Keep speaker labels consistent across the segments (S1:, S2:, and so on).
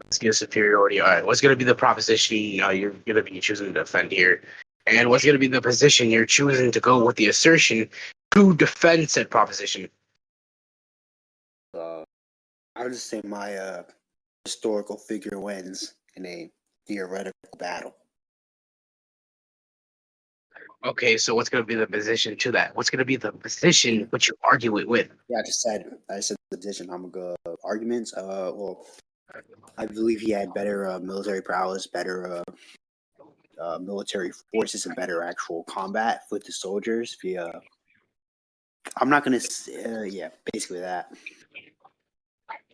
S1: Let's get superiority. All right, what's going to be the proposition you're going to be choosing to defend here? And what's going to be the position you're choosing to go with the assertion to defend said proposition?
S2: I would just say my historical figure wins in a theoretical battle.
S1: Okay, so what's going to be the position to that? What's going to be the position which you argue it with?
S2: Yeah, I said the position. I'm gonna go arguments. Well, I believe he had better military prowess, better military forces, and better actual combat with the soldiers. Via, I'm not gonna. Yeah, basically that.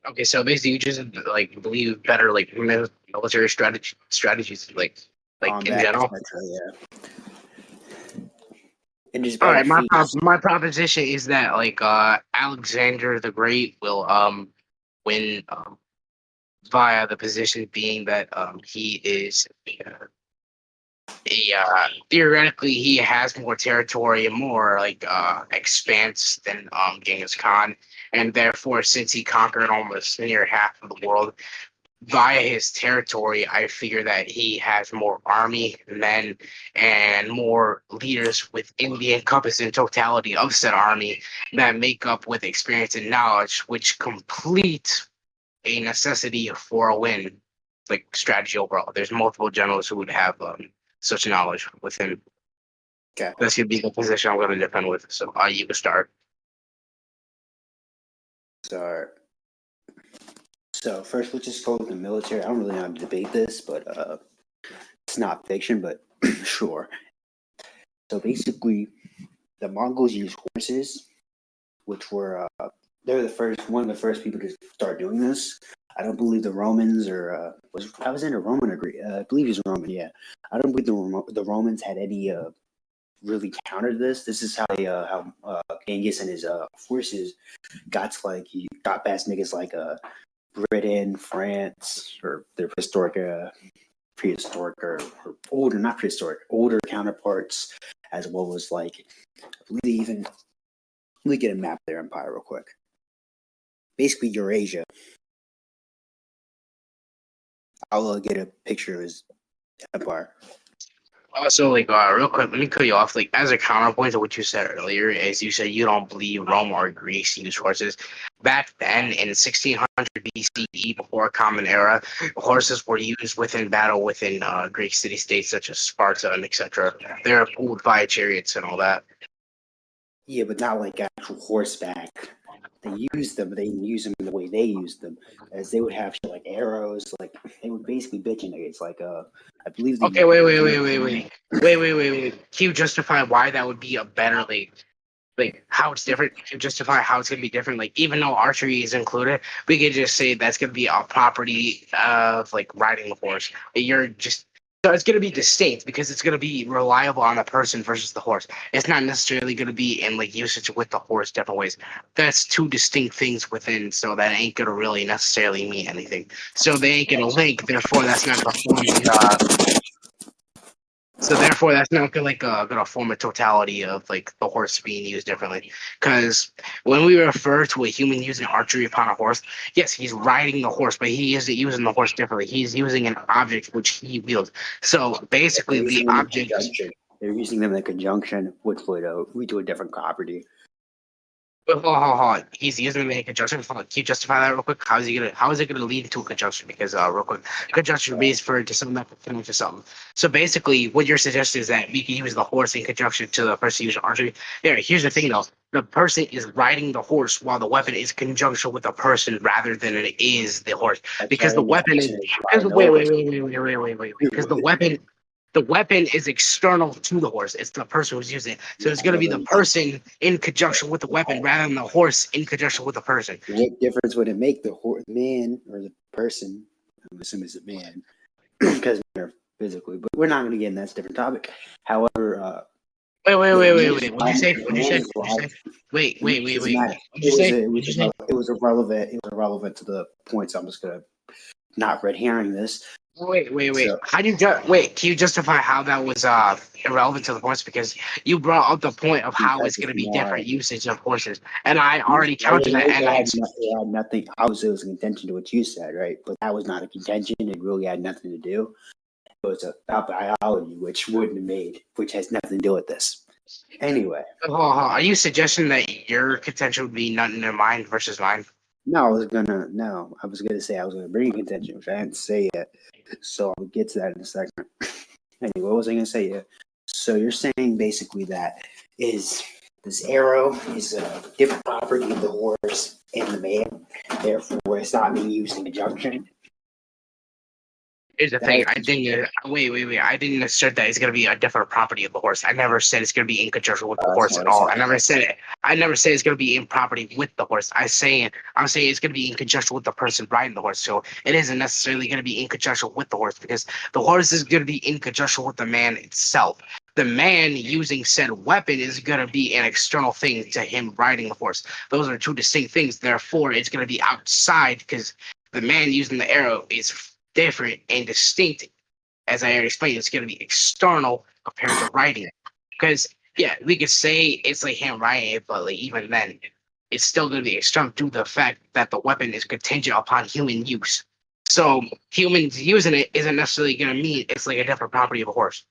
S1: Okay, so basically you just like believe better like military strategies like in
S2: Combat,
S1: general.
S2: yeah. And just
S1: All
S2: better
S1: right,
S2: feats.
S1: my proposition is that like Alexander the Great will win via the position being that he is theoretically he has more territory and more like expanse than Genghis Khan, and therefore since he conquered almost near half of the world via his territory, I figure that he has more army men and more leaders within the encompass and totality of said army that make up with experience and knowledge, which complete a necessity for a win, like strategy overall. There's multiple generals who would have such knowledge within.
S2: Okay.
S1: That's gonna be the position I'm gonna defend with. So you can start.
S2: So first, let's just go with the military. I don't really know how to debate this, but it's not fiction, but sure. So basically, the Mongols used horses, which were they were one of the first people to start doing this. I don't believe the Romans or was Alexander Roman or Greek? I believe he's Roman. Yeah, I don't believe the Romans had any really countered this. This is how Genghis and his forces got to he got past niggas like Britain, France, or their prehistoric or older, not prehistoric, older counterparts, as well as let me get a map of their empire real quick. Basically, Eurasia. I'll get a picture of his empire.
S1: Also, like, real quick, let me cut you off. Like, as a counterpoint to what you said earlier, as you said, you don't believe Rome or Greece used horses. Back then, in 1600 BCE, before Common Era, horses were used within battle within Greek city-states such as Sparta and etc. They're pulled by chariots and all that.
S2: Yeah, but not like actual horseback. They use them, but they didn't use them in the way they used them, as they would have like arrows, like they would basically bitching against I believe.
S1: Okay, wait. Can you justify why that would be a better like how it's different? Can you justify how it's gonna be different? Like even though archery is included, we could just say that's gonna be a property of like riding the horse. You're just so it's gonna be distinct because it's gonna be reliable on the person versus the horse. It's not necessarily gonna be in like usage with the horse different ways. That's two distinct things within, so that ain't gonna really necessarily mean anything. So they ain't gonna link, therefore that's not gonna form so therefore, that's not gonna form a totality of like the horse being used differently. Because when we refer to a human using archery upon a horse, yes, he's riding the horse, but he isn't using the horse differently. He's using an object which he wields. So basically, the object.
S2: They're using them in conjunction, which would lead to a different property.
S1: Hold on. He's using them in conjunction. Can you justify that real quick? How is it gonna lead to a conjunction? Because real quick, conjunction means for to something that can connect to something. So basically, what you're suggesting is that we can use the horse in conjunction to the person using archery. Yeah. Here's the thing though: the person is riding the horse while the weapon is in conjunction with the person rather than it is the horse. Because the weapon is wait. Because the weapon is external to the horse. It's the person who's using it. So it's going to be the person in conjunction with the weapon rather than the horse in conjunction with the person.
S2: What difference would it make the man or the person? I'm assuming it's a man because they're physically, but we're not going to get in that different topic. However,
S1: wait. What'd you say? Wait.
S2: It was irrelevant. It was irrelevant to the points. I'm just going to not red herring this.
S1: Wait.
S2: So
S1: How do you wait? Can you justify how that was irrelevant to the horse? Because you brought up the point of how
S2: because
S1: it's going
S2: it's
S1: to be
S2: not.
S1: different usage of horses, and I
S2: It
S1: already counted that. And
S2: had nothing. Obviously, it was a contention to what you said, right? But that was not a contention. It really had nothing to do. It was about biology, which wouldn't have made, which has nothing to do with this. Anyway,
S1: are you suggesting that your contention would be nothing in mind versus mine?
S2: no, I was gonna say I was gonna bring a contention, which I didn't say yet. So I'll get to that in a second. Anyway, what was I gonna say? Yeah. So you're saying basically that is this arrow is a different property of the horse and the man, therefore it's not being used in conjunction.
S1: Here's the thing.
S2: That
S1: I
S2: is,
S1: didn't. Wait. I didn't assert that it's going to be a different property of the horse. I never said it's going to be in conjunction with the
S2: that's
S1: horse
S2: not
S1: at
S2: what I
S1: all.
S2: said.
S1: I never said it. I never said it's going to be in property with the horse. I'm saying it's going to be in conjunction with the person riding the horse. So it isn't necessarily going to be in conjunction with the horse because the horse is going to be in conjunction with the man itself. The man using said weapon is going to be an external thing to him riding the horse. Those are two distinct things. Therefore, it's going to be outside because the man using the arrow is different and distinct. As I already explained, it's going to be external compared to writing it. Because, yeah, we could say it's like him writing it, but like even then, it's still going to be external due to the fact that the weapon is contingent upon human use. So humans using it isn't necessarily going to mean it's like a different property of a horse.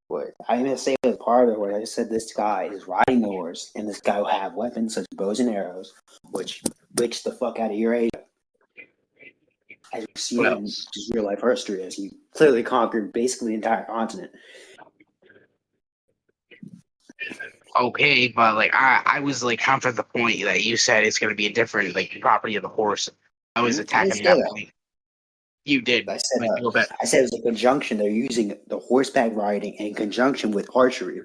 S2: What I didn't say it was part of the horse. I just said this guy is riding the horse, and this guy will have weapons such as bows and arrows, which the fuck out of your age, as you see
S1: Well,
S2: in just real life history, as he clearly conquered basically the entire continent.
S1: okay, but like I was like counter the point that you said it's going to be a different like property of the horse. I was
S2: I didn't
S1: attacking
S2: say
S1: that
S2: that.
S1: point. You did
S2: I said
S1: like a little bit.
S2: I said it was a conjunction. They're using the horseback riding in conjunction with archery.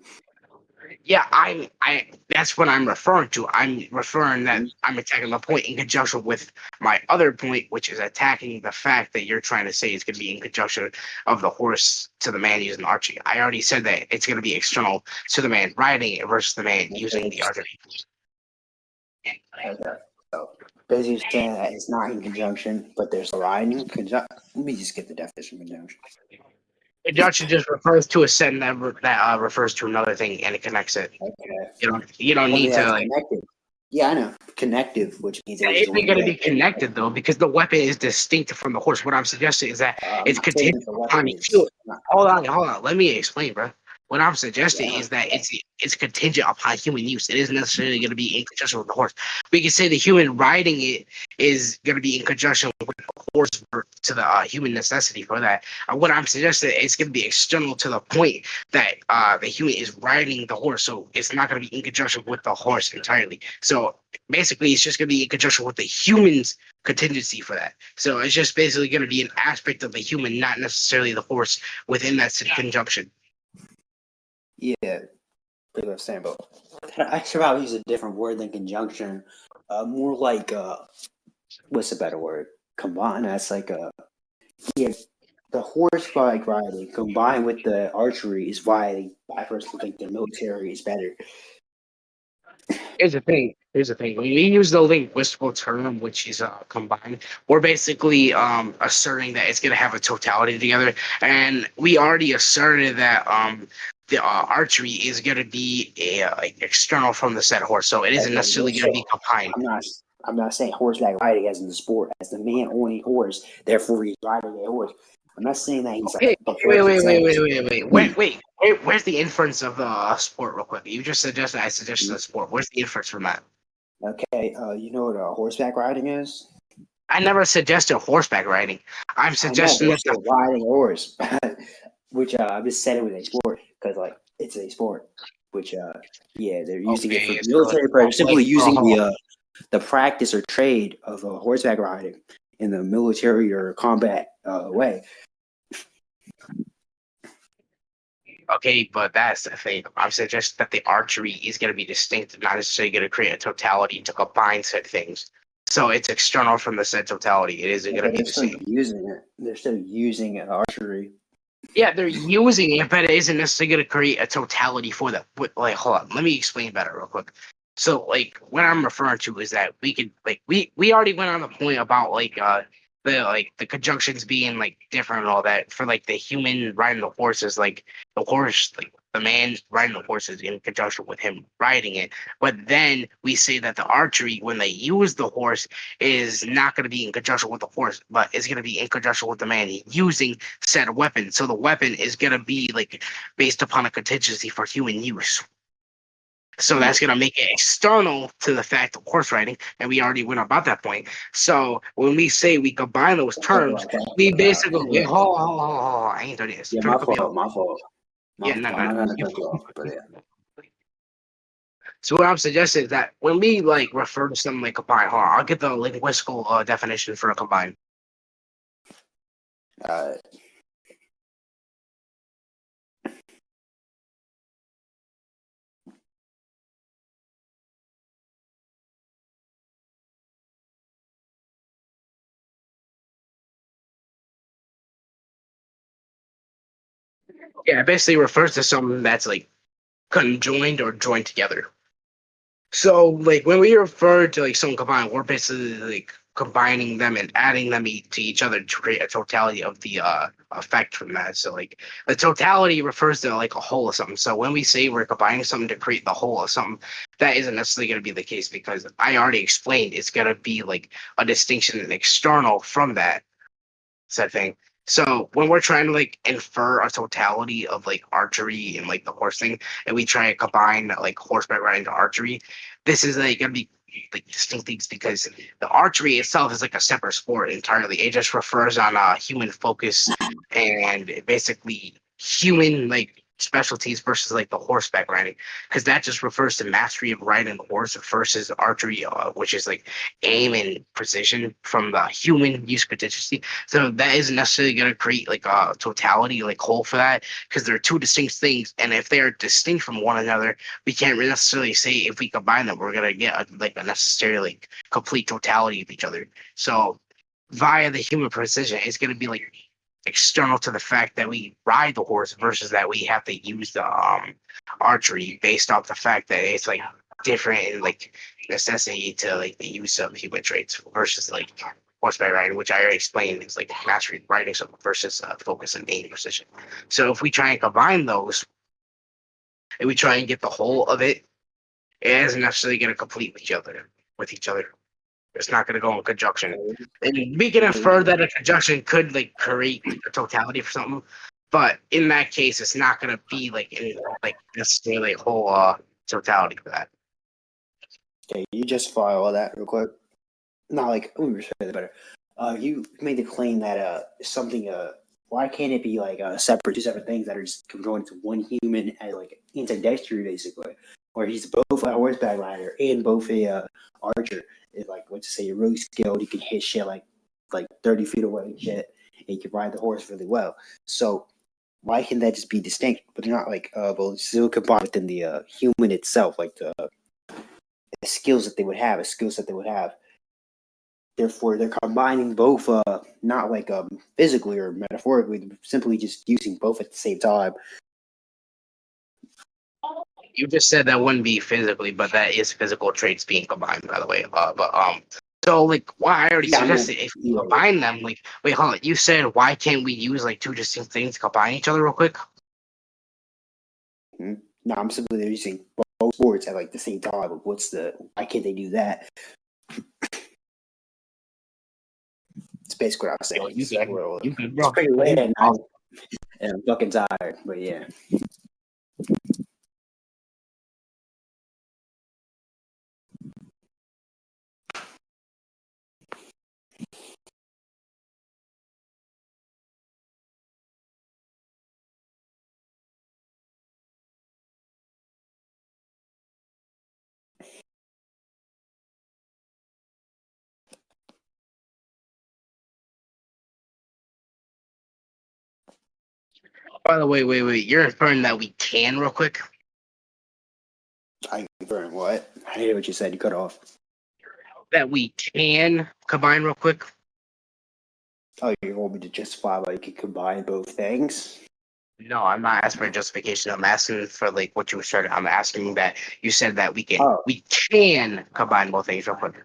S1: Yeah, I that's what I'm referring to. I'm referring that
S2: Mhm.
S1: I'm attacking the point in conjunction with my other point, which is attacking the fact that you're trying to say it's going to be in conjunction of the horse to the man using the archery. I already said that it's going to be external to the man riding it versus the man using the archery.
S2: Okay. So basically saying that it's not in conjunction, but there's a riding conjunction. Let me just get the definition of conjunction.
S1: Conjunction just refers to a sentence that refers to another thing and it connects it.
S2: Okay.
S1: You don't
S2: Something
S1: need to
S2: that's
S1: like.
S2: connected. Yeah, I know. Connective, which means they're
S1: It's
S2: joined
S1: going to
S2: together.
S1: be connected though, because the weapon is distinct from the horse. What I'm suggesting is that
S2: I'm
S1: it's
S2: not saying
S1: contingent
S2: that the
S1: upon
S2: weapon
S1: the
S2: is not.
S1: Hold on. Let me explain, bro. What I'm suggesting
S2: Yeah.
S1: is that it's contingent upon human use. It isn't necessarily going to be in conjunction with the horse. We can say the human riding it is going to be in conjunction with the horse to the human necessity for that. What I'm suggesting is going to be external to the point that the human is riding the horse, so it's not going to be in conjunction with the horse entirely. So basically, it's just going to be in conjunction with the human's contingency for that. So it's just basically going to be an aspect of the human, not necessarily the horse within that conjunction.
S2: Yeah. Pretty understandable. I should probably use a different word than conjunction. More like what's a better word? Combine. That's like yeah. The horseback riding combined with the archery is why I personally think the military is better.
S1: Here's the thing. Here's the thing. When we use the linguistical term, which is combined, we're basically asserting that it's going to have a totality together. And we already asserted that the archery is going to be like external from the said horse, so it isn't
S2: Okay,
S1: necessarily going to be combined.
S2: I'm not. I'm not saying horseback riding as in the sport, as the man owning a horse. Therefore, he's riding a horse. I'm not saying that he's
S1: Okay,
S2: the horse itself.
S1: Where's the inference of the sport, real quick? You just suggested I suggested the sport. Where's the inference from that?
S2: Okay, you know what horseback riding is?
S1: I never suggested horseback riding. I'm
S2: I know
S1: suggesting
S2: they're
S1: that the
S2: still riding a horse, which I just said it was a sport because like it's a sport. Which yeah, they're using it for
S1: okay, so
S2: military purposes.
S1: like,
S2: Simply using
S1: hold on.
S2: the practice or trade of horseback riding in the military or combat way.
S1: Okay, but that's the thing. I'm suggesting that the archery is going to be distinct, not necessarily going to create a totality to combine said things. So it's external from the said totality. It isn't going to
S2: Okay,
S1: be
S2: they're
S1: the
S2: still
S1: same.
S2: using it. They're still using archery.
S1: Yeah, they're using it, but it isn't necessarily going to create a totality for that. Like, hold on, let me explain better real quick. So, like, what I'm referring to is that we could, like, we already went on the point about like the conjunctions being like different and all that. For like the human riding the horse is like the horse, like the man riding the horse is in conjunction with him riding it. But then we say that the archery, when they use the horse, is not going to be in conjunction with the horse, but it's going to be in conjunction with the man using said weapon. So the weapon is going to be like based upon a contingency for human use. So that's going to make it external to the fact of horse riding, and we already went about that point. So when we say we combine those terms, we basically wait, hold, I ain't done this.
S2: Yeah,
S1: Try to
S2: my
S1: cut me off.
S2: fault. My fault.
S1: Yeah, no,
S2: I'm
S1: no.
S2: not gonna cut you off, but yeah.
S1: So what I'm suggesting is that when we like refer to something like combine, hold on, I'll get the linguistical definition for a combine.
S2: Uh,
S1: Yeah, it basically refers to something that's like conjoined or joined together. So, like when we refer to like some combined, we're basically like combining them and adding them to each other to create a totality of the effect from that. So, like the totality refers to like a whole of something. So when we say we're combining something to create the whole of something, that isn't necessarily going to be the case because I already explained it's going to be like a distinction and external from that said thing. So when we're trying to like infer a totality of like archery and like the horse thing, and we try to combine like horseback riding to archery, this is like gonna be like distinct things because the archery itself is like a separate sport entirely. It just refers on human focus and basically human like specialties versus like the horseback riding because that just refers to mastery of riding the horse versus archery, which is like aim and precision from the human use contingency. So that isn't necessarily going to create like a totality, like whole for that, because they're two distinct things. And if they are distinct from one another, we can't really necessarily say if we combine them, we're going to get like a necessarily like, complete totality of each other. So via the human precision, it's going to be like external to the fact that we ride the horse versus that we have to use the archery based off the fact that it's like different and like necessity to like the use of human traits versus like horseback riding, which I already explained is like mastery riding something versus focus and aim precision. So if we try and combine those and we try and get the whole of it, it isn't necessarily going to complete with each other. It's not going to go in conjunction. And we can infer that a conjunction could like create a totality for something, but in that case, it's not going to be like like necessarily a whole totality for that.
S2: okay, you just file all that real quick. Not like let me say that better. You made the claim that something why can't it be like two separate things that are just conjoined to one human as like antidextry basically, where he's both a horseback rider and both a archer. It's like what to say, you're really skilled. You can hit shit like 30 feet away and shit, and you can ride the horse really well. So why can that just be distinct? But they're not like well, still combined within the human itself, like the skills that they would have, a skill set they would have. Therefore, they're combining both, not like physically or metaphorically, simply just using both at the same time.
S1: You just said that wouldn't be physically, but that is physical traits being combined, by the way. So like, why I already suggested if we combine them, like, wait, hold on. You said why can't we use like two distinct things to combine each other real quick?
S2: Mm-hmm. No, I'm simply using both sports at like the same time. But why can't they do that? It's basically what I was saying. Like, it's pretty late at night, and I'm fucking tired. But yeah.
S1: By the way, wait. You're inferring that we can real quick.
S2: I confirm what? I hear what you said. You cut off.
S1: That we can combine real quick.
S2: Oh, you want me to justify why you can combine both things?
S1: No, I'm not asking for justification. I'm asking for like what you started. I'm asking that you said that we can combine both things real quick.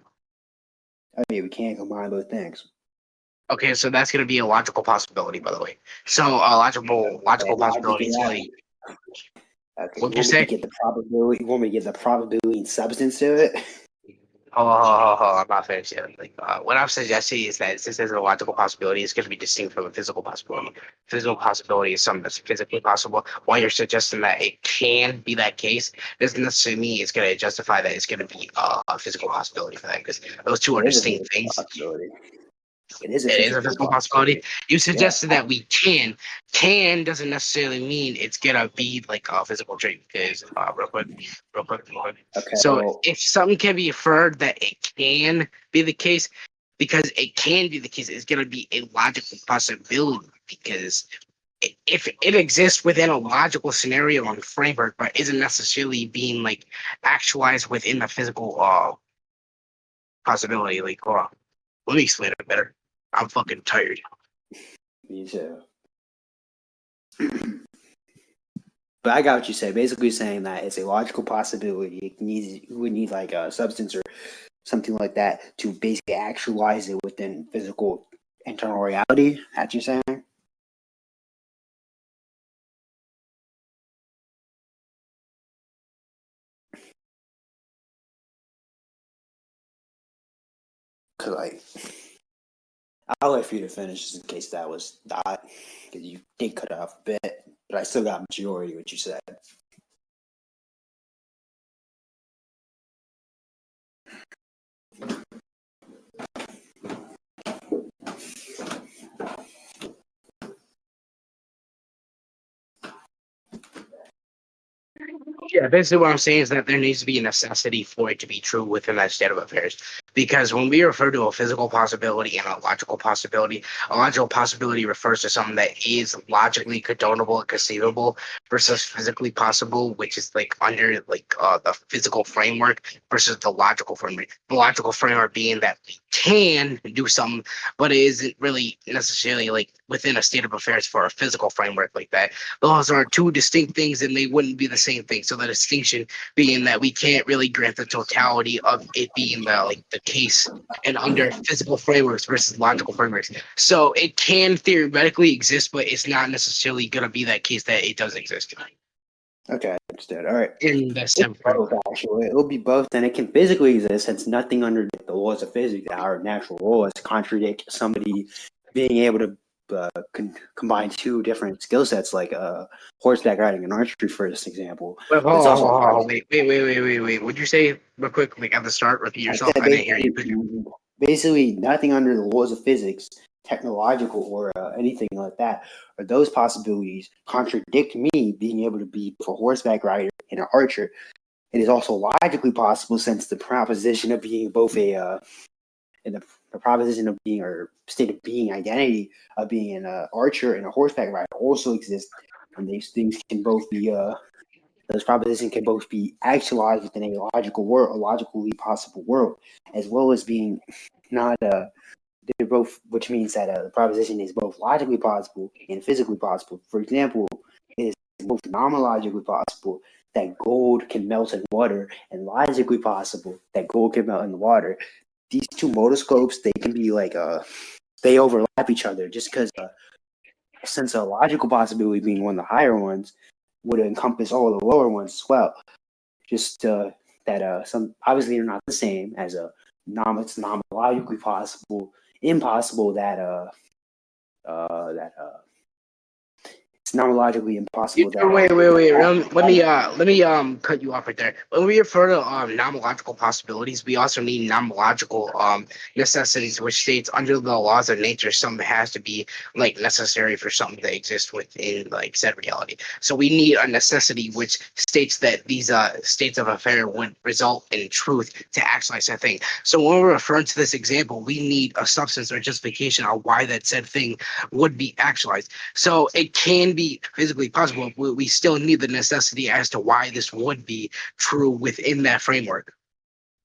S2: I mean, we can't combine both things.
S1: Okay, so that's going to be a logical possibility, by the way. So a logical
S2: Okay, logic
S1: possibility
S2: it
S1: is
S2: out.
S1: like,
S2: Okay,
S1: what
S2: you
S1: would you
S2: want me to
S1: say?
S2: get the probability? You want me to get the probability and substance to it?
S1: I'm not finished yet. Like, what I'm suggesting is that since there's a logical possibility, it's going to be distinct from a physical possibility. Physical possibility is something that's physically possible. While you're suggesting that it can be that case, doesn't necessarily mean it's going to justify that it's going to be a physical possibility for that, because those two are
S2: It is a
S1: distinct
S2: physical
S1: things.
S2: possibility. It is a
S1: It is a
S2: physical
S1: physical possibility.
S2: possibility.
S1: You
S2: Yeah.
S1: suggested that we can. Can doesn't necessarily mean it's gonna be like a physical trait. Because real quick.
S2: Okay.
S1: So
S2: Well,
S1: if something can be inferred that it can be the case, because it can be the case, it's gonna be a logical possibility. Because if it exists within a logical scenario and framework, but isn't necessarily being like actualized within the physical possibility, like, let me explain it better. I'm fucking tired.
S2: me too. But I got what you said. Basically, saying that it's a logical possibility. It needs you would need like a substance or something like that to basically actualize it within physical internal reality. That's what you're saying? Cause like I'll wait for you to finish just in case that was that because you did cut it off a bit, but I still got majority of what you said.
S1: Yeah, basically what I'm saying is that there needs to be a necessity for it to be true within that state of affairs. Because when we refer to a physical possibility and a logical possibility refers to something that is logically condonable and conceivable versus physically possible, which is like under like the physical framework versus the logical framework. The logical framework being that we can do something, but it isn't really necessarily like within a state of affairs for a physical framework like that. Those are two distinct things and they wouldn't be the same thing. So the distinction being that we can't really grant the totality of it being the case and under physical frameworks versus logical frameworks. So it can theoretically exist, but it's not necessarily gonna be that case that it does exist
S2: Okay, understood. All right.
S1: in the
S2: It's
S1: STEM
S2: both,
S1: framework.
S2: actually. It'll be both, and it can physically exist since nothing under the laws of physics, our natural laws, contradict somebody being able to combine two different skill sets, like horseback riding and archery, for this example.
S1: Wait,
S2: But it's also
S1: wait. Would you say real quick, like at the start, repeat
S2: I
S1: yourself?
S2: said
S1: I didn't hear you. Could you?
S2: basically nothing under the laws of physics, technological or anything like that, or those possibilities contradict me being able to be a horseback rider and an archer. It is also logically possible since the proposition of being both in the proposition of being or state of being identity of being an archer and a horseback rider also exists, and these things can both be those propositions can both be actualized within a logical world, a logically possible world, as well as being not they're both, which means that the proposition is both logically possible and physically possible. For example, it is both nomologically possible that gold can melt in water, and logically possible that gold can melt in the water. These two motoscopes, they can be like they overlap each other just because since a logical possibility being one of the higher ones would encompass all the lower ones as well. Just that some obviously they're not the same as a it's nomologically possible, impossible that that it's nomologically impossible that
S1: Wait. Let me cut you off right there. When we refer to nomological possibilities, we also need nomological necessities, which states under the laws of nature, something has to be like necessary for something to exist within like said reality. So we need a necessity which states that these states of affair would result in truth to actualize that thing. So when we're referring to this example, we need a substance or justification on why that said thing would be actualized. So it can be physically possible. We still need the necessity as to why this would be true within that framework,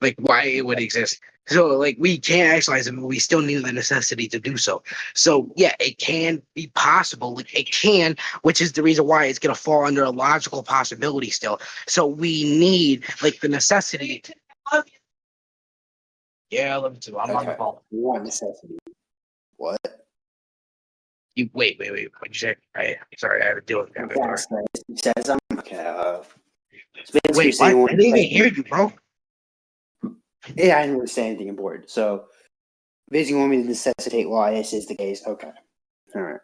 S1: like why it would exist. So like we can't actualize it, but we still need the necessity to do so. So yeah, it can be possible. Like it can, which is the reason why it's gonna fall under a logical possibility still. So we need like the necessity. Yeah, I love it too. I'm on the
S2: okay.
S1: phone.
S2: We want necessity. What?
S1: You wait. What'd you say? Sorry, I have to deal with the
S2: Yeah,
S1: door.
S2: so you said something. Okay. So basically, you're
S1: Wait, what?
S2: saying,
S1: I didn't even hear you, bro.
S2: yeah, I didn't really say anything important. So basically, you want me to necessitate why this is the case. Okay. All right.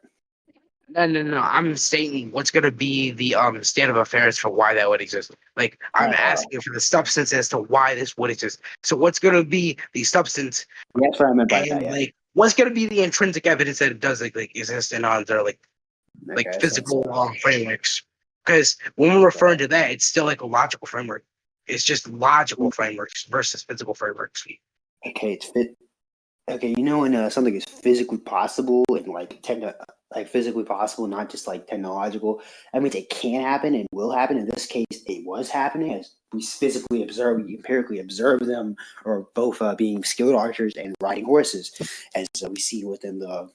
S1: No. I'm stating what's going to be the state of affairs for why that would exist. Like I'm
S2: Uh,
S1: asking for the substance as to why this would exist. So what's going to be the substance
S2: that's what I meant by that.
S1: and
S2: Yeah.
S1: like what's going to be the intrinsic evidence that it does like exist in other like
S2: Okay.
S1: physical frameworks? Because when we're referring to that, it's still like a logical framework. It's just logical frameworks versus physical frameworks.
S2: Okay. It's fit. Okay, you know when something is physically possible and like physically possible, not just like technological. That means it can happen and will happen. In this case, it was happening as we physically observe, we empirically observe them, or both being skilled archers and riding horses, as we see within the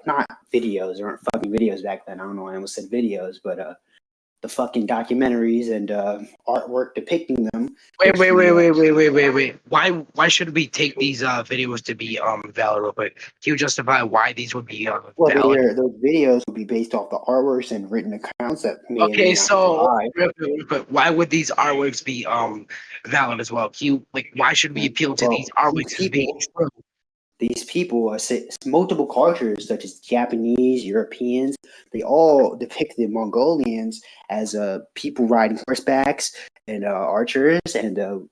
S2: not videos. There weren't fucking videos back then. I don't know why I almost said videos, but the fucking documentaries and artwork depicting them, which we
S1: Wait. Why should we take these videos to be valid real quick? Can you justify why these would be
S2: well,
S1: valid?
S2: those videos will be based off the artworks and written accounts that may or may
S1: Okay,
S2: not be
S1: so
S2: live.
S1: real quick, why would these artworks be valid as well? Can you like why should we appeal to these
S2: Well,
S1: artworks as being true?
S2: these people are multiple cultures, such as Japanese, Europeans. They all depict the Mongolians as people riding horsebacks and archers, and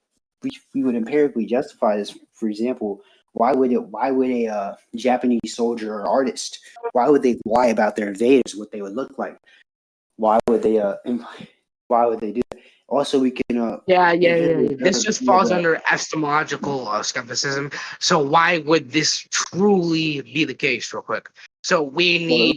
S2: we would empirically justify this. For example, why would a Japanese soldier or artist why would they lie about their invaders, what they would look like? Why would they why would they do that? Also, we can empirically
S1: This
S2: observe
S1: just
S2: via
S1: falls
S2: the
S1: under epistemological skepticism. So why would this truly be the case, real quick? So
S2: well,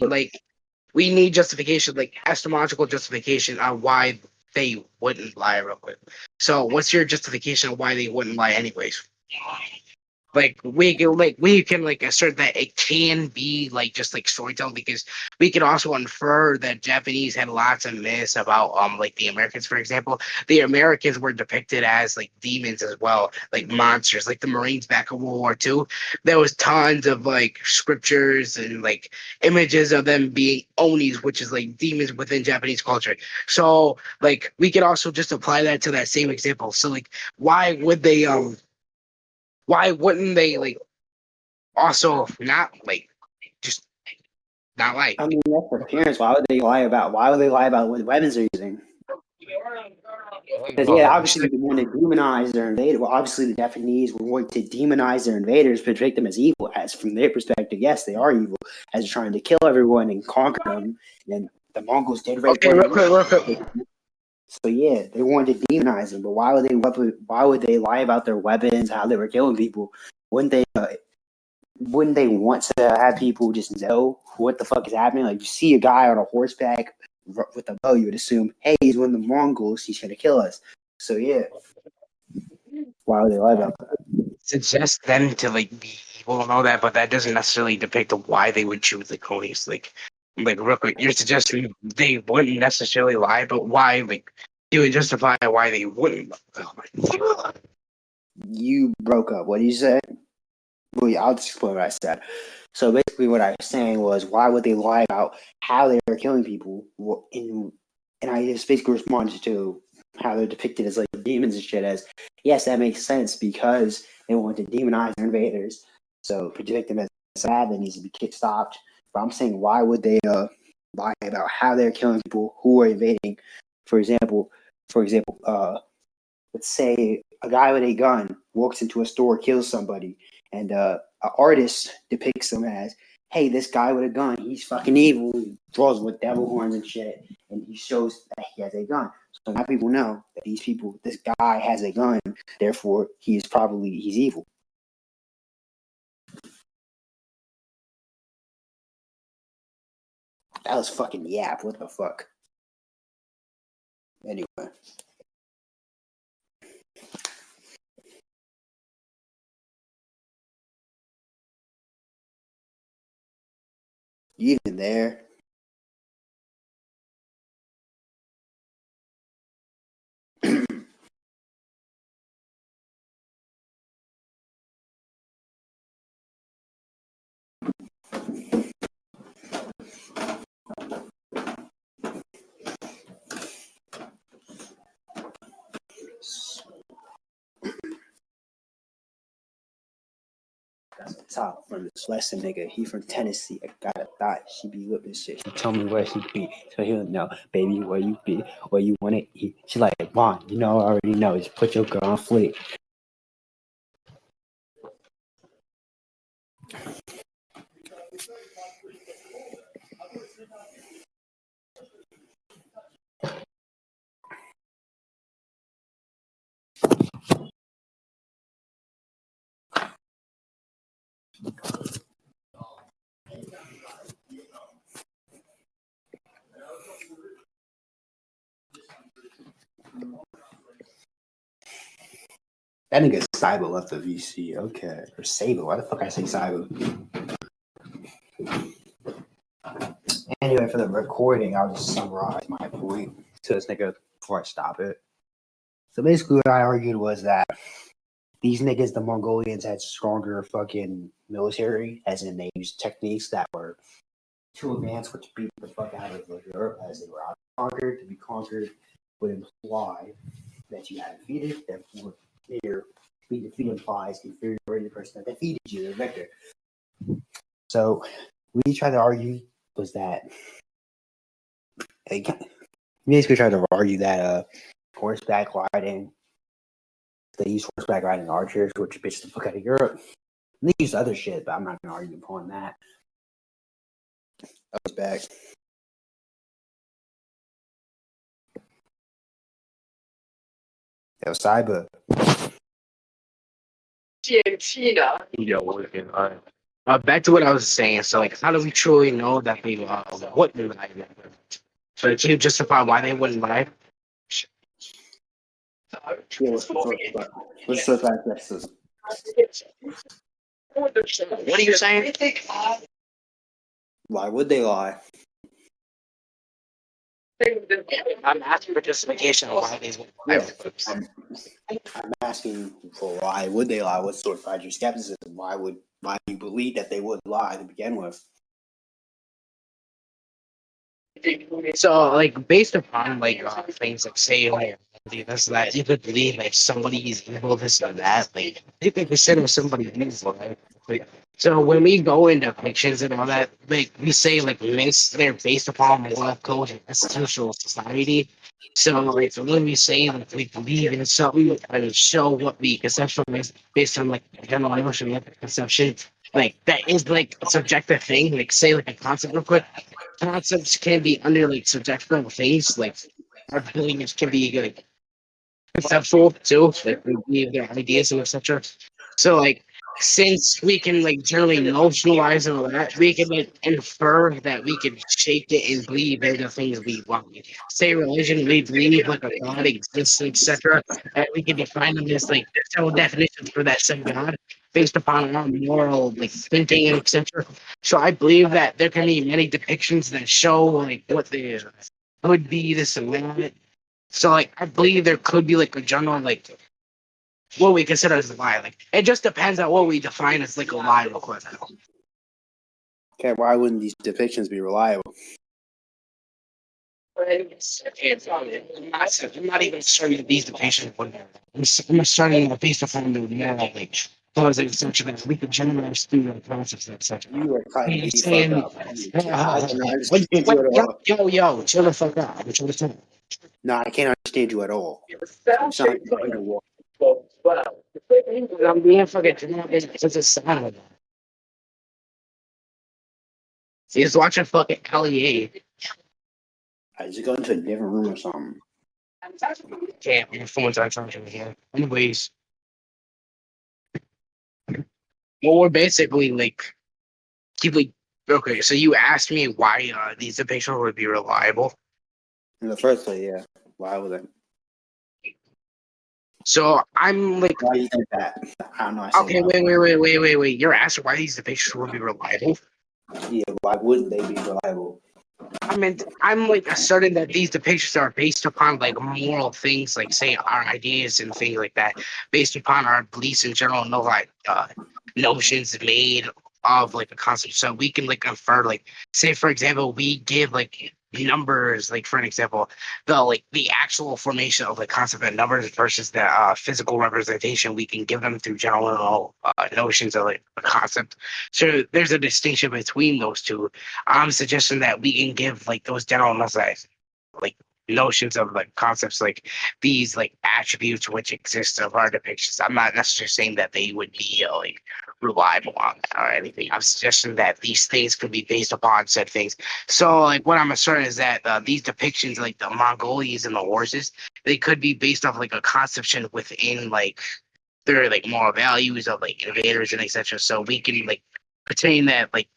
S1: we need justification, like epistemological justification on why they wouldn't lie, real quick. So what's your justification on why they wouldn't lie anyways? We can like assert that it can be like just like storytelling because we can also infer that Japanese had lots of myths about like the Americans, for example. The Americans were depicted as like demons as well, like monsters, like the Marines back in World War II. There was tons of like scriptures and like images of them being onis, which is like demons within Japanese culture. So like we could also just apply that to that same example. So like why wouldn't they like also not like just not like
S2: I mean, that's their parents. Why would they lie about? Why would they lie about what weapons they're using? Because yeah, obviously they want to demonize their invaders. Well, obviously the Japanese would want to demonize their invaders, portray them as evil. As from their perspective, yes, they are evil, as trying to kill everyone and conquer them. And the Mongols did rape
S1: okay,
S2: women.
S1: real quick.
S2: So yeah, they wanted to demonize them. But why would they lie about their weapons, how they were killing people? Wouldn't they? Wouldn't they want to have people just know what the fuck is happening? Like you see a guy on a horseback with a bow, you would assume, hey, he's one of the Mongols. He's gonna kill us. So yeah, why would they lie about that?
S1: Suggest them to like be evil and all that, but that doesn't necessarily depict why they would choose the conies. Like real quick, you're suggesting they wouldn't necessarily lie, but why like you would justify why they wouldn't. Oh my god.
S2: You broke up. What did you say? Well, yeah, I'll just explain what I said. So basically, what I was saying was, why would they lie about how they were killing people? And I just basically responded to how they're depicted as like demons and shit. As yes, that makes sense because they want to demonize their invaders. So depict them as bad that needs to be stopped. But I'm saying, why would they lie about how they're killing people who are invading? For example, let's say a guy with a gun walks into a store, kills somebody, and an artist depicts him as, hey, this guy with a gun, he's fucking evil. He draws with devil horns and shit, and he shows that he has a gun. So now people know that this guy has a gun, therefore he's evil. That was fucking yap. What the fuck? Anyway, you even there? Top from this Western nigga. He from Tennessee. I got a thought she be with this shit. She tell me where she be, so he'll know, baby, where you be, where you wanna eat. She like, Vaughn, you know, I already know. Just put your girl on fleek. That nigga Seiba left the VC. Okay. Or Seiba. Why the fuck I say Seiba? Anyway, for the recording, I'll just summarize my point to this nigga before I stop it. So basically what I argued was that these niggas, the Mongolians, had stronger fucking military, as in they used techniques that were too advanced, which beat the fuck out of Europe as they were conquered. To be conquered would imply that you had defeated, therefore being defeated implies inferiority to the person that defeated you, the victor. So we tried to argue was that we basically tried to argue that horseback riding, they use horseback riding archers, which bitch the fuck out of Europe. And they use other shit, but I'm not gonna argue upon that. I was back. Yo, Seiba.
S1: Back to what I was saying. So, like, how do we truly know that they wouldn't lie? But can you justify why they wouldn't lie?
S2: What's the fact that
S1: What are you saying?
S2: why would they lie?
S1: I'm asking for justification of why they wouldn't lie.
S2: I'm asking for why would they lie? What sort of your skepticism? Why do you believe that they would lie to begin with?
S1: So, like, based upon like things like say, like this, that you could believe like somebody is evil, this or that. Like, you could consider somebody evil, right? Like, so when we go into fictions and all that, like we say like myths, they're based upon moral code and institutional society. So like so when we say like we believe in something and show what we conceptualize based on like general notion of conception, like that is like a subjective thing. Like say like a concept real quick. Concepts can be under like subjective things, like our beliefs can be like conceptual too, like we believe their ideas and etc. So like since we can like generally notionalize and all that, we can like infer that we can shape it and believe in the things we want. Say religion, we believe like a God exists, etc. And we can define them as like several definitions for that same God based upon our moral like thinking and etc. So I believe that there can be many depictions that show like what they would be this and that. So like I believe there could be like a general like what we consider as a lie. Like it just depends on what we define as like a lie real quick.
S2: Okay, why wouldn't these depictions be reliable?
S1: I'm not even certain that these depictions would I'm starting that based upon the moral like causes such that we could generalize through the process of such.
S2: You are cutting me
S1: Saying,
S2: fuck up. I cannot understand you at all.
S1: yo, chill the fuck out. I'm trying to tell
S2: No, I can't understand you at all. You sound like you're walking.
S1: I'm being fucking drunk since it's sound. He's watching fucking LEA.
S2: I just go into a different room or something.
S1: Can't your phone's on charging again. Anyways, well, we're basically like keep like okay. So you asked me why these depictions would be reliable.
S2: In the first place, yeah. Why would they?
S1: So I'm like,
S2: Why do you think that? I don't know. I
S1: okay, wait. You're asking why these depictions would be reliable.
S2: Yeah, why wouldn't they be reliable?
S1: I mean, I'm like asserting that these depictions are based upon like moral things, like say our ideas and things like that, based upon our beliefs in general, no like notions made of like a concept. So we can like infer like, say for example, we give like numbers, like for an example, the actual formation of the concept of numbers versus the physical representation we can give them through general notions of like a concept. So there's a distinction between those two. I'm suggesting that we can give like those general like notions of like concepts like these like attributes which exist of our depictions. I'm not necessarily saying that they would be like reliable on or anything. I'm suggesting that these things could be based upon said things. So like what I'm asserting is that these depictions like the Mongolians and the horses, they could be based off like a conception within like their like moral values of like invaders and etc. So we can like attain that like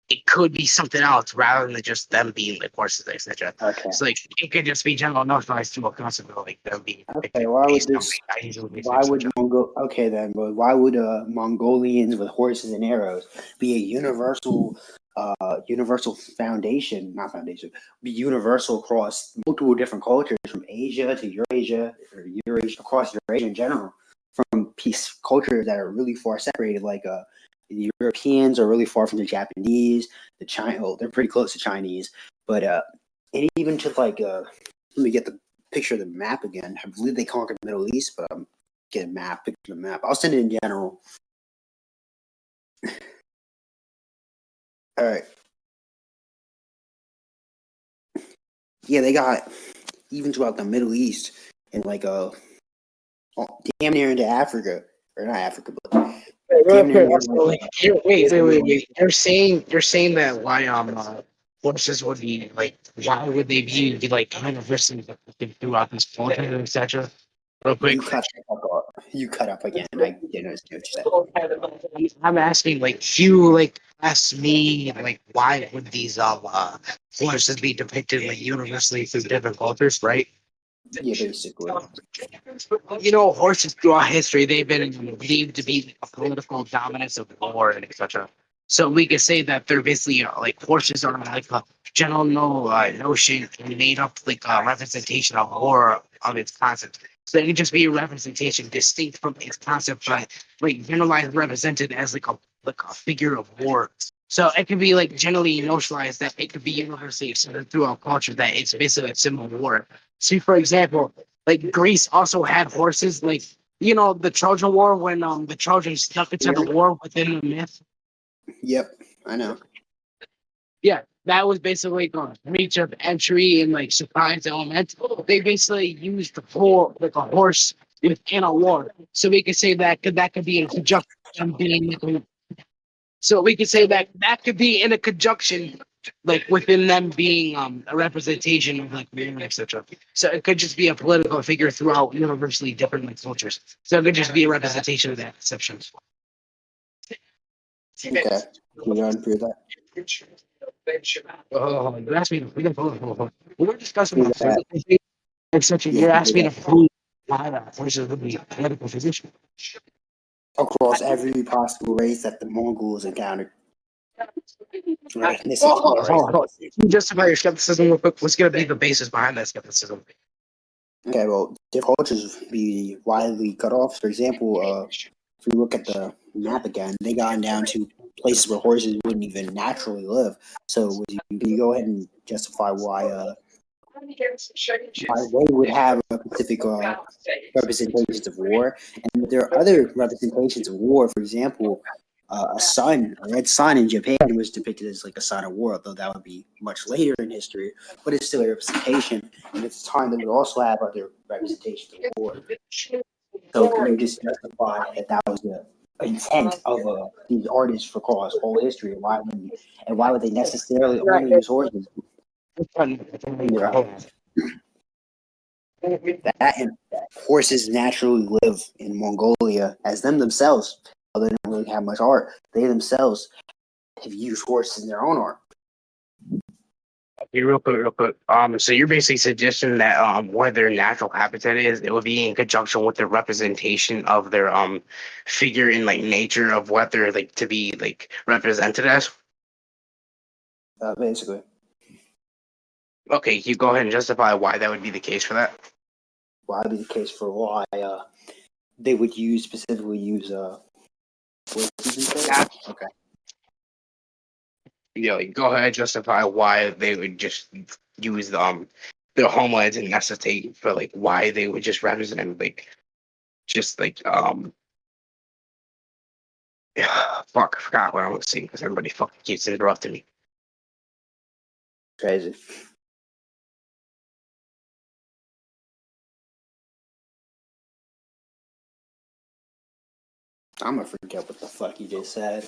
S1: it could be something else rather than just them being like horses, etc.
S2: Okay.
S1: So like it could just be general notionalized to a concept of like them being
S2: Okay. Why would
S1: based on
S2: this?
S1: values and
S2: Why would
S1: etc.
S2: Okay then, but why would Mongolians with horses and arrows be a universal foundation? Not foundation. Be universal across multiple different cultures from Asia to Eurasia or Eurasia across Eurasia in general. From peace cultures that are really far separated, like the Europeans are really far from the Japanese, the China. Well, they're pretty close to Chinese, but and even to like let me get the picture of the map again. I believe they conquered the Middle East, but get a map, picture of the map. I'll send it in general. All right. Yeah, they got even throughout the Middle East and like damn near into Africa, or not Africa, but
S1: Real
S2: damn near
S1: quick,
S2: into
S1: so, like, wait. You're saying that why horses would be like why would they be like universally throughout this culture, etc. Real quick.
S2: You cut up again. I didn't understand what you said.
S1: I'm asking, like, you like ask me, like, why would these horses be depicted like universally through different cultures, right?
S2: Yeah, basically.
S1: Horses throughout history, they've been believed to be a political dominance of war and etc. So we could say that they're basically like horses are like a general notion and made up like a representation of war of its concept. So it could just be a representation distinct from its concept, but like generalized represented as like a figure of war. So it could be like generally notionalized that it could be universally accepted throughout culture that it's basically a symbol of war. See, for example, like Greece also had horses, like the Trojan War when the Trojans stuck into the war within the myth.
S2: Yep, I know.
S1: Yeah, that was basically the reach of entry and like surprise element. They basically used the whole like a horse within a war. So we could say that could be in conjunction being so we could say that could be in a conjunction, like within them being a representation of like war, etc. So it could just be a political figure throughout universally different like cultures. So it could just be a representation of that conception.
S2: Okay. Can you unprove that?
S1: Oh, you asked me to we were discussing
S2: Prove
S1: about
S2: that.
S1: political etc.
S2: Yeah,
S1: You're
S2: prove
S1: asking me
S2: that.
S1: to prove why that versus would be a political position.
S2: Across every possible race that the Mongols encountered. Or ethnicity,
S1: Hold on,
S2: or race.
S1: hold on. You justify your skepticism real quick. What's going to be the basis behind that skepticism?
S2: Okay, well, different cultures be widely cut off. For example, if you look at the map again, they got down to places where horses wouldn't even naturally live. So can you go ahead and justify why they would have a specific representations of war, and there are other representations of war. For example, a red sun in Japan was depicted as like a sign of war, although that would be much later in history. But it's still a representation, and at the time they would also have other representations of war. So can you just justify that that was the intent of these artists for across whole history, and why would they necessarily only use horses in their that and horses naturally live in Mongolia as them themselves. Although they don't really have much art, they themselves have used horses in their own art.
S1: Okay, real quick. So you're basically suggesting that where their natural habitat is, it would be in conjunction with the representation of their figure in like nature of what they're like to be like represented as.
S2: Basically,
S1: Okay, you go ahead and justify why that would be the case for that.
S2: why be the case for why they would specifically use horses.
S1: Yeah.
S2: Okay.
S1: You go ahead and justify why they would just use their homelands and necessitate for like why they would just represent like just like fuck, I forgot what I was saying because everybody fucking keeps interrupting me.
S2: Crazy. I'm gonna freak out what the fuck you just said.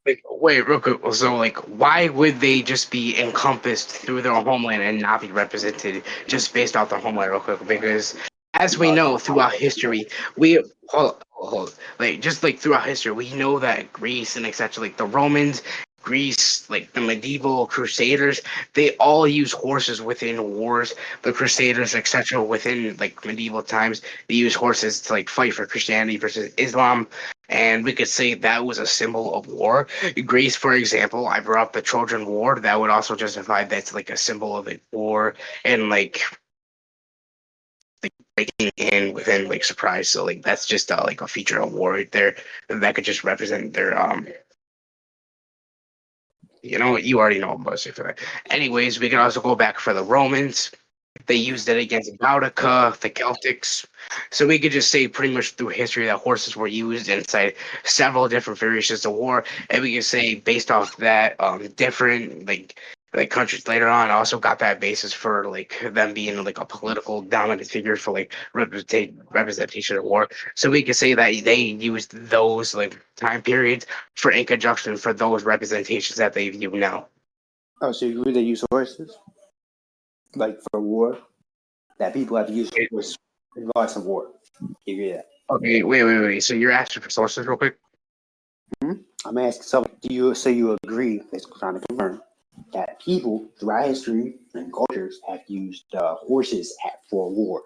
S1: Like, wait, real quick. So, like, why would they just be encompassed through their homeland and not be represented just based off their homeland, real quick? Because as we know throughout history, we hold, like just like throughout history, we know that Greece and etc. Like the Romans, Greece, like the medieval Crusaders, they all use horses within wars. The Crusaders, etc. Within like medieval times, they use horses to like fight for Christianity versus Islam. And we could say that was a symbol of war. Greece, for example, I brought up the Trojan War. That would also justify that's like a symbol of a war and like breaking in within like surprise. So like that's just like a feature of war right there. That could just represent their you already know what I'm going to say for that. Anyways, we can also go back for the Romans. They used it against Boudica, the Celtics. So we could just say pretty much through history that horses were used inside several different variations of war. And we could say based off that, different like countries later on also got that basis for like them being like a political dominant figure for like representation of war. So we could say that they used those like time periods for in conjunction for those representations that they view now.
S2: Oh, so you really use horses like for war? That people have used horses regardless of war. You hear that?
S1: Okay, wait. So you're asking for sources real quick?
S2: I'm asking something. You agree? That's trying to confirm that people throughout history and cultures have used horses for war.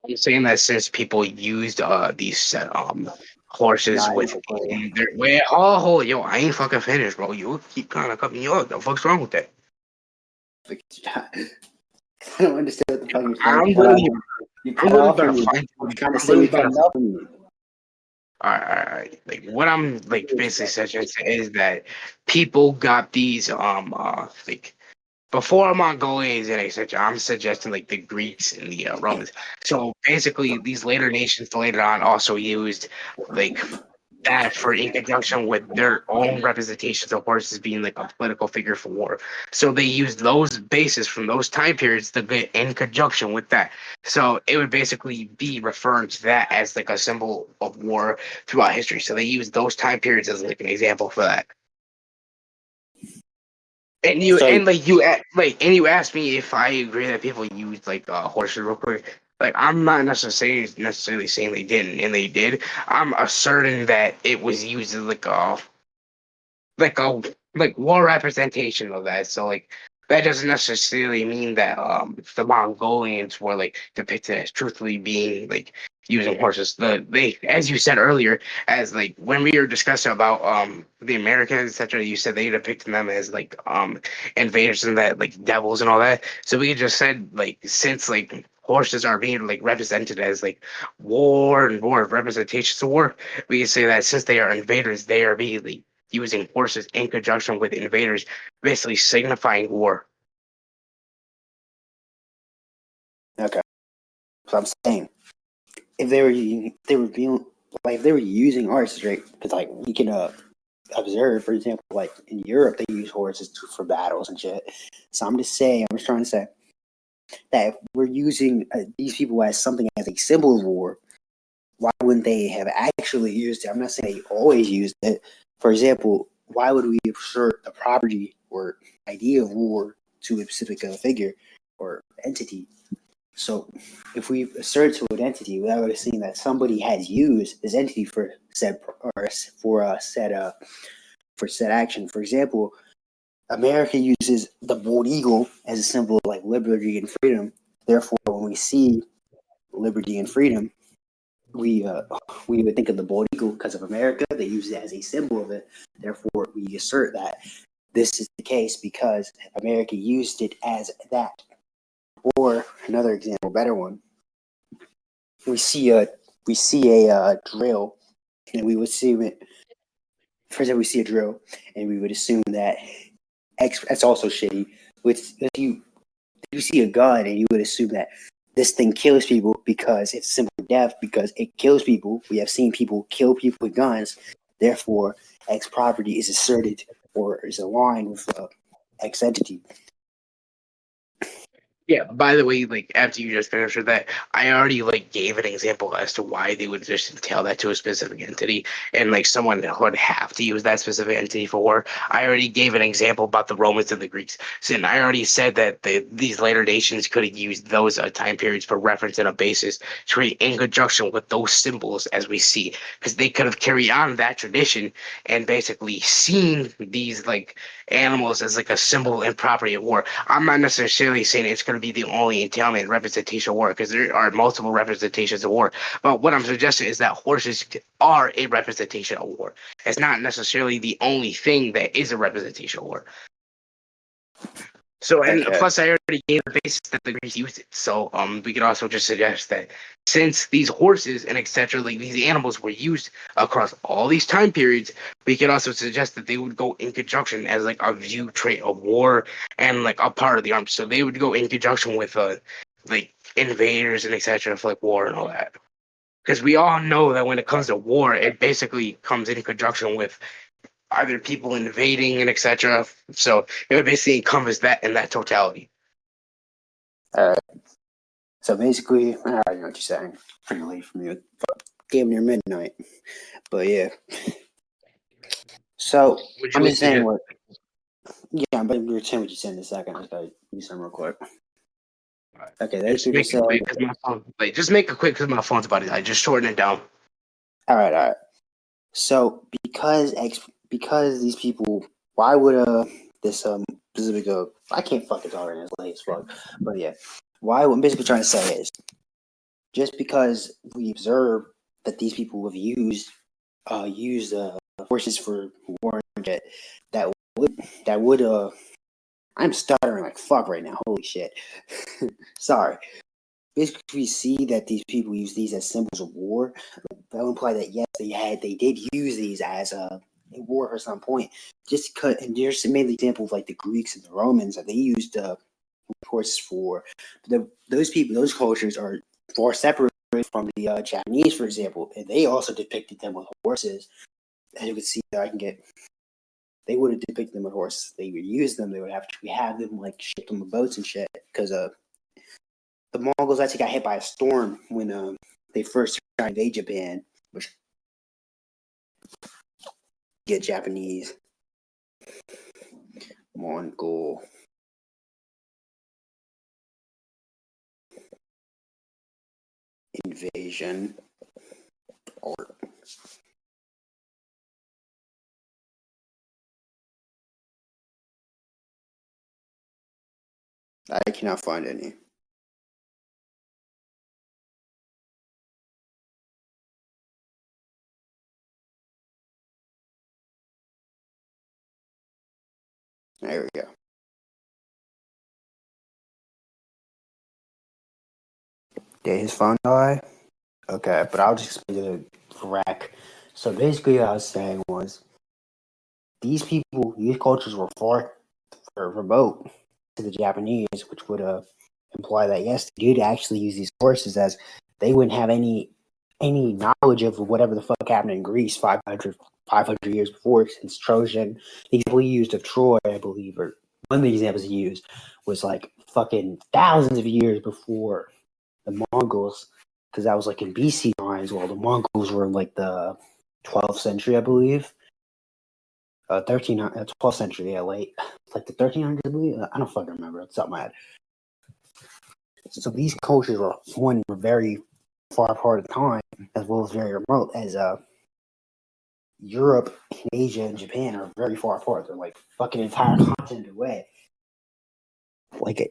S1: I'm saying that since people used these horses
S2: Not
S1: with
S2: even
S1: their wait, oh yo, I ain't fucking finished, bro. You keep kind of cutting me off. The fuck's wrong with that?
S2: I don't understand what the fuck you're saying.
S1: I'm literally,
S2: You
S1: I'm
S2: cut
S1: literally
S2: off
S1: about to
S2: on me.
S1: find.
S2: You're trying to
S1: I'm
S2: say
S1: literally
S2: you're
S1: about to.
S2: cutting off on me.
S1: All right. Like what I'm like basically suggesting is that people got these like before Mongolians and etc. I'm suggesting like the Greeks and the Romans. So basically, these later nations later on also used like that for in conjunction with their own representations of horses being like a political figure for war. So they used those bases from those time periods to be in conjunction with that. So it would basically be referring to that as like a symbol of war throughout history. So they used those time periods as like an example for that. And you
S2: So
S1: and like you like and you asked me if I agree that people use like horses real quick. Like I'm not necessarily saying they didn't, and they did. I'm asserting that it was used as like a like war representation of that. So like that doesn't necessarily mean that the Mongolians were like depicted as truthfully being like using horses. They as you said earlier, as like when we were discussing about the Americans, etc., you said they depicted them as like invaders and that like devils and all that. So we just said like since like horses are being like represented as like war and war representations of war, we can say that since they are invaders, they are being like using horses in conjunction with invaders, basically signifying war.
S2: okay. So I'm saying if they were being like if they were using horses, right? Because like we can observe, for example, like in Europe they use horses for battles and shit. So I'm just saying, I'm just trying to say that if we're using these people as something as a symbol of war, why wouldn't they have actually used it? I'm not saying they always used it. For example, why would we assert the property or idea of war to a specific figure or entity? So if we assert to an entity, we would have seen that somebody has used this entity for said or for said action. For example, America uses the bald eagle as a symbol of like liberty and freedom. Therefore, when we see liberty and freedom, we uh, we would think of the bald eagle because of America. They use it as a symbol of it. Therefore, we assert that this is the case because America used it as that. Or another example, better one. We see a drill, and we would see it. For example, we see a drill, and we would assume that X. That's also shitty. If you see a gun, and you would assume that this thing kills people because it's simple death because it kills people. We have seen people kill people with guns. Therefore, X property is asserted or is aligned with X entity.
S1: Yeah, by the way, like after you just finished with that, I already like gave an example as to why they would just entail that to a specific entity, and like someone would have to use that specific entity for war. I already gave an example about the Romans and the Greeks. So, and I already said that these later nations could have used those time periods for reference and a basis to create in conjunction with those symbols as we see, because they could have carried on that tradition and basically seen these like animals as like a symbol and property of war. I'm not necessarily saying it's going to be the only entailment representation of war because there are multiple representations of war. But what I'm suggesting is that horses are a representation of war. It's not necessarily the only thing that is a representation of war. So, and
S2: Okay.
S1: plus, I already gave the basis that the Greeks used it. So, we could also just suggest that since these horses and etc., like these animals were used across all these time periods, we could also suggest that they would go in conjunction as like a view trait of war and like a part of the army. So they would go in conjunction with like invaders and etc. for like war and all that. Because we all know that when it comes to war, it basically comes in conjunction with either people invading and etc. So it would basically encompass that in that totality.
S2: All right. So basically, I already know what you're saying. Pretty late for me. Damn near midnight. But yeah. So
S1: Would you
S2: I'm
S1: like
S2: just
S1: to
S2: saying
S1: just
S2: what. Yeah, I'm going to return what you said in a second. I just got to do something real quick. Okay, those
S1: just
S2: people
S1: make it
S2: said.
S1: quick because my phone. Like, just make it quick because my phone's about to die. Just shorten it down.
S2: All right. So because these people, why would this specific I can't fucking talk right now, it's late as fuck. But yeah, why? What I'm basically trying to say is just because we observe that these people have used horses for war and shit, that would I'm stuttering like fuck right now. Holy shit. Sorry. Basically, we see that these people use these as symbols of war. That would imply that yes, they did use these as a war at some point. Just cut, and there's made the example of like the Greeks and the Romans that they used horses for. Those people, those cultures are far separated from the Japanese, for example, and they also depicted them with horses. As you can see, they would have depicted them with horses. They would use them. They would have them like shipped on the boats and shit because the Mongols actually got hit by a storm when they first tried to invade Japan, which get Japanese Mongol invasion. I cannot find any. There we go. Did his phone die? Okay, but I'll just explain the crack. So basically, what I was saying was these cultures were far remote to the Japanese, which would imply that yes, they did actually use these horses as they wouldn't have any knowledge of whatever the fuck happened in Greece 500 years before, since Trojan. The example he used of Troy, I believe, or one of the examples he used was like fucking thousands of years before the Mongols, because that was like in BC times, while the Mongols were in like the 12th century, I believe. 12th century, yeah, late, like the 1300s, I believe. I don't fucking remember. It's something I had. So these cultures were very far apart in time, as well as very remote, as Europe, Asia, and Japan are very far apart. They're like fucking entire continent away. Like,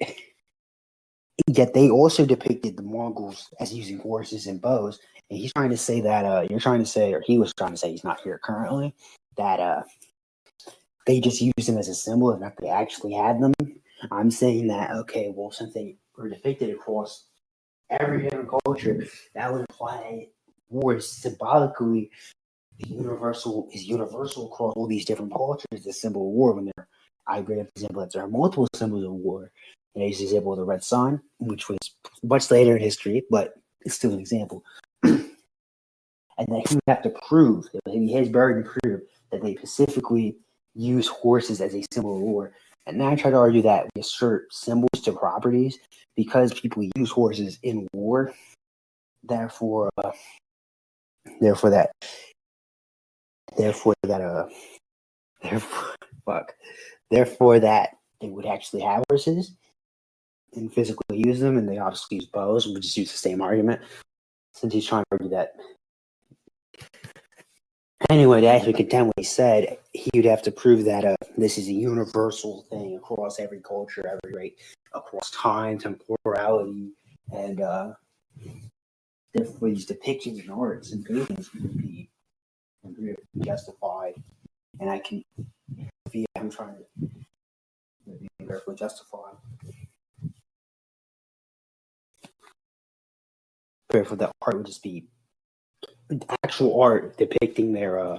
S2: yet they also depicted the Mongols as using horses and bows. And he's trying to say that you're trying to say, or he was trying to say, he's not here currently, that they just used them as a symbol and that they actually had them. I'm saying that okay, well, since they were depicted across every different culture, that would imply war is symbolically is universal across all these different cultures. The symbol of war when they're I agree, for example, that there are multiple symbols of war. And I use the example of the red sun, which was much later in history, but it's still an example. And that he would have to prove, his burden to prove that they specifically use horses as a symbol of war. And now I try to argue that we assert symbols to properties because people use horses in war. Therefore that they would actually have horses and physically use them, and they obviously use bows. We just use the same argument since he's trying to argue that. Anyway, to actually contend what he said, he would have to prove that this is a universal thing across every culture, every race, across time, temporality, and therefore these depictions in arts and paintings would be justified. And I'm trying to be carefully justified. Therefore, the art would just be actual art depicting their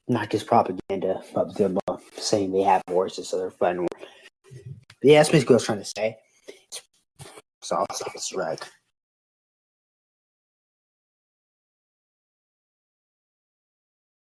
S2: not just propaganda of them saying they have horses, so they're fun. Yeah, that's basically what I was trying to say. So I'll stop this right.